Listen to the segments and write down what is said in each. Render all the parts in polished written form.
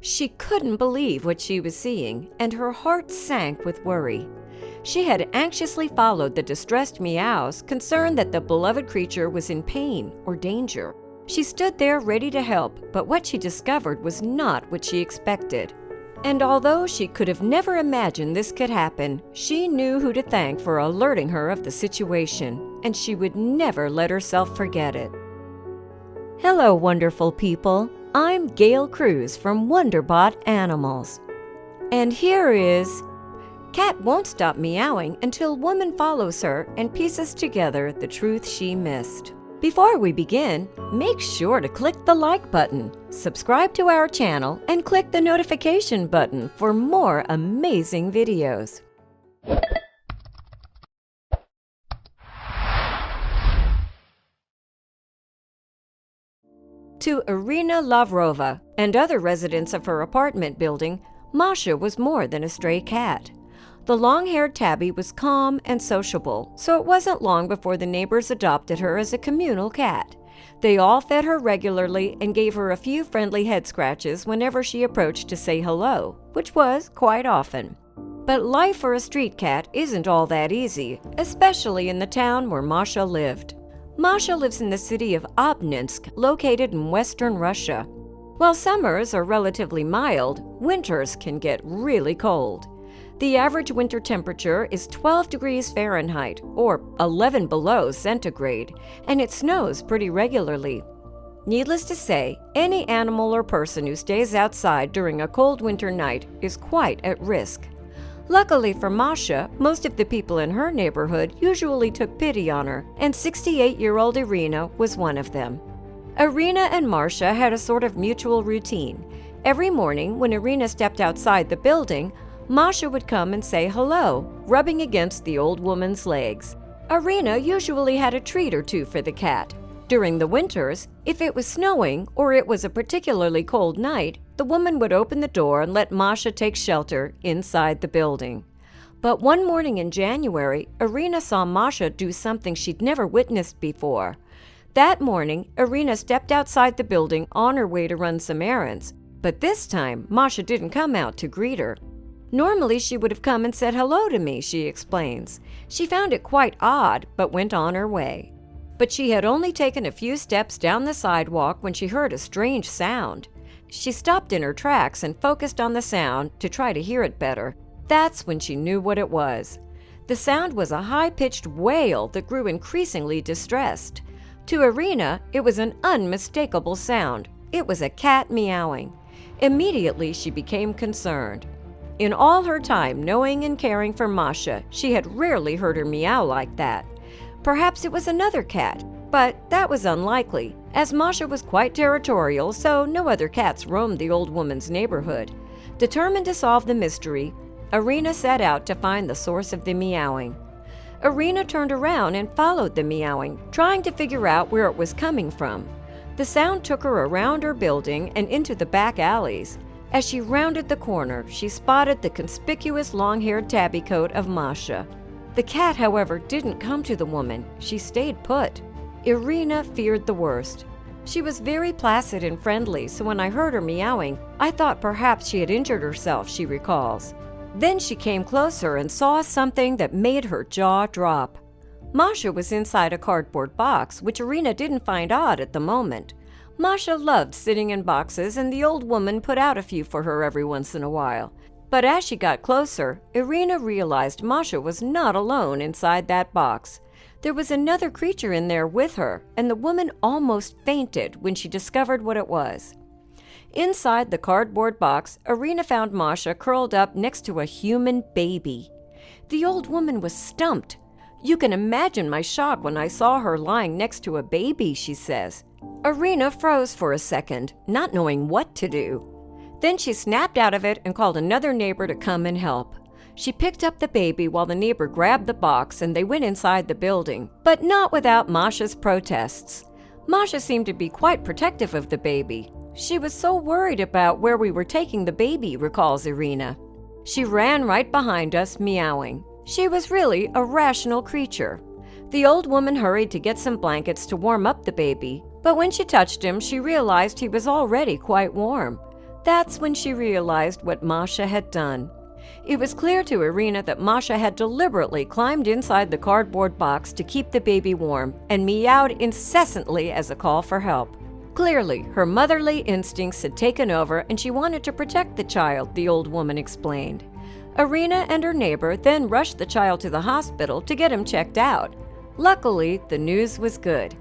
She couldn't believe what she was seeing, and her heart sank with worry. She had anxiously followed the distressed meows, concerned that the beloved creature was in pain or danger. She stood there ready to help, but what she discovered was not what she expected. And although she could have never imagined this could happen, she knew who to thank for alerting her of the situation, and she would never let herself forget it. Hello, wonderful people. I'm Gail Cruz from Wonderbot Animals. And here is Cat won't stop meowing until woman follows her and pieces together the truth she missed. Before we begin, make sure to click the like button, subscribe to our channel, and click the notification button for more amazing videos. To Irina Lavrova and other residents of her apartment building, Masha was more than a stray cat. The long-haired tabby was calm and sociable, so it wasn't long before the neighbors adopted her as a communal cat. They all fed her regularly and gave her a few friendly head scratches whenever she approached to say hello, which was quite often. But life for a street cat isn't all that easy, especially in the town where Masha lived. Masha lives in the city of Obninsk, located in western Russia. While summers are relatively mild, winters can get really cold. The average winter temperature is 12 degrees Fahrenheit, or 11 below centigrade, and it snows pretty regularly. Needless to say, any animal or person who stays outside during a cold winter night is quite at risk. Luckily for Masha, most of the people in her neighborhood usually took pity on her, and 68-year-old Irina was one of them. Irina and Masha had a sort of mutual routine. Every morning, when Irina stepped outside the building, Masha would come and say hello, rubbing against the old woman's legs. Irina usually had a treat or two for the cat. During the winters, if it was snowing or it was a particularly cold night, the woman would open the door and let Masha take shelter inside the building. But one morning in January, Irina saw Masha do something she'd never witnessed before. That morning, Irina stepped outside the building on her way to run some errands. But this time, Masha didn't come out to greet her. Normally, she would have come and said hello to me, she explains. She found it quite odd, but went on her way. But she had only taken a few steps down the sidewalk when she heard a strange sound. She stopped in her tracks and focused on the sound to try to hear it better. That's when she knew what it was. The sound was a high-pitched wail that grew increasingly distressed. To Irina, it was an unmistakable sound. It was a cat meowing. Immediately, she became concerned. In all her time knowing and caring for Masha, she had rarely heard her meow like that. Perhaps it was another cat, but that was unlikely, as Masha was quite territorial, so no other cats roamed the old woman's neighborhood. Determined to solve the mystery, Irina set out to find the source of the meowing. Irina turned around and followed the meowing, trying to figure out where it was coming from. The sound took her around her building and into the back alleys. As she rounded the corner, she spotted the conspicuous long-haired tabby coat of Masha. The cat, however, didn't come to the woman. She stayed put. Irina feared the worst. She was very placid and friendly, so when I heard her meowing, I thought perhaps she had injured herself, she recalls. Then she came closer and saw something that made her jaw drop. Masha was inside a cardboard box, which Irina didn't find odd at the moment. Masha loved sitting in boxes, and the old woman put out a few for her every once in a while. But as she got closer, Irina realized Masha was not alone inside that box. There was another creature in there with her, and the woman almost fainted when she discovered what it was. Inside the cardboard box, Irina found Masha curled up next to a human baby. The old woman was stumped. "You can imagine my shock when I saw her lying next to a baby," she says. Irina froze for a second, not knowing what to do. Then she snapped out of it and called another neighbor to come and help. She picked up the baby while the neighbor grabbed the box and they went inside the building, but not without Masha's protests. Masha seemed to be quite protective of the baby. She was so worried about where we were taking the baby, recalls Irina. She ran right behind us, meowing. She was really a rational creature. The old woman hurried to get some blankets to warm up the baby, but when she touched him, she realized he was already quite warm. That's when she realized what Masha had done. It was clear to Irina that Masha had deliberately climbed inside the cardboard box to keep the baby warm and meowed incessantly as a call for help. Clearly, her motherly instincts had taken over and she wanted to protect the child, the old woman explained. Irina and her neighbor then rushed the child to the hospital to get him checked out. Luckily, the news was good.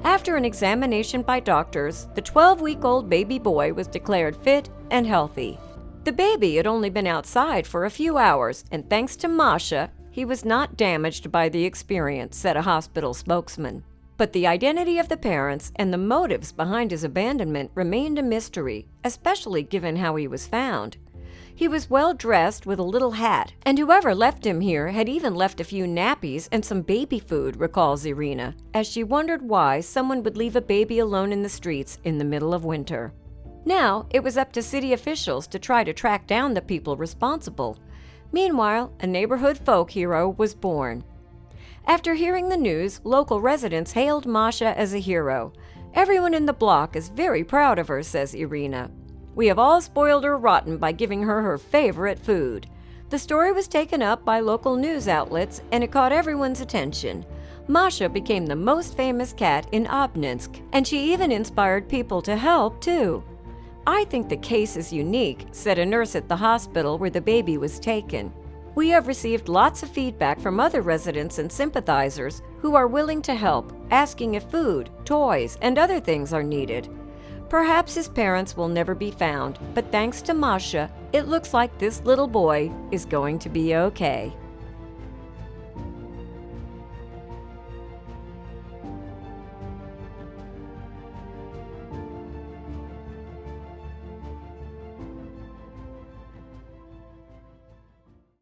After an examination by doctors, the 12-week-old baby boy was declared fit and healthy. The baby had only been outside for a few hours, and thanks to Masha, he was not damaged by the experience, said a hospital spokesman. But the identity of the parents and the motives behind his abandonment remained a mystery, especially given how he was found. He was well dressed with a little hat, and whoever left him here had even left a few nappies and some baby food, recalls Irina, as she wondered why someone would leave a baby alone in the streets in the middle of winter. Now, it was up to city officials to try to track down the people responsible. Meanwhile, a neighborhood folk hero was born. After hearing the news, local residents hailed Masha as a hero. Everyone in the block is very proud of her, says Irina. We have all spoiled her rotten by giving her her favorite food. The story was taken up by local news outlets and it caught everyone's attention. Masha became the most famous cat in Obninsk, and she even inspired people to help, too. I think the case is unique, said a nurse at the hospital where the baby was taken. We have received lots of feedback from other residents and sympathizers who are willing to help, asking if food, toys, and other things are needed. Perhaps his parents will never be found, but thanks to Masha, it looks like this little boy is going to be okay.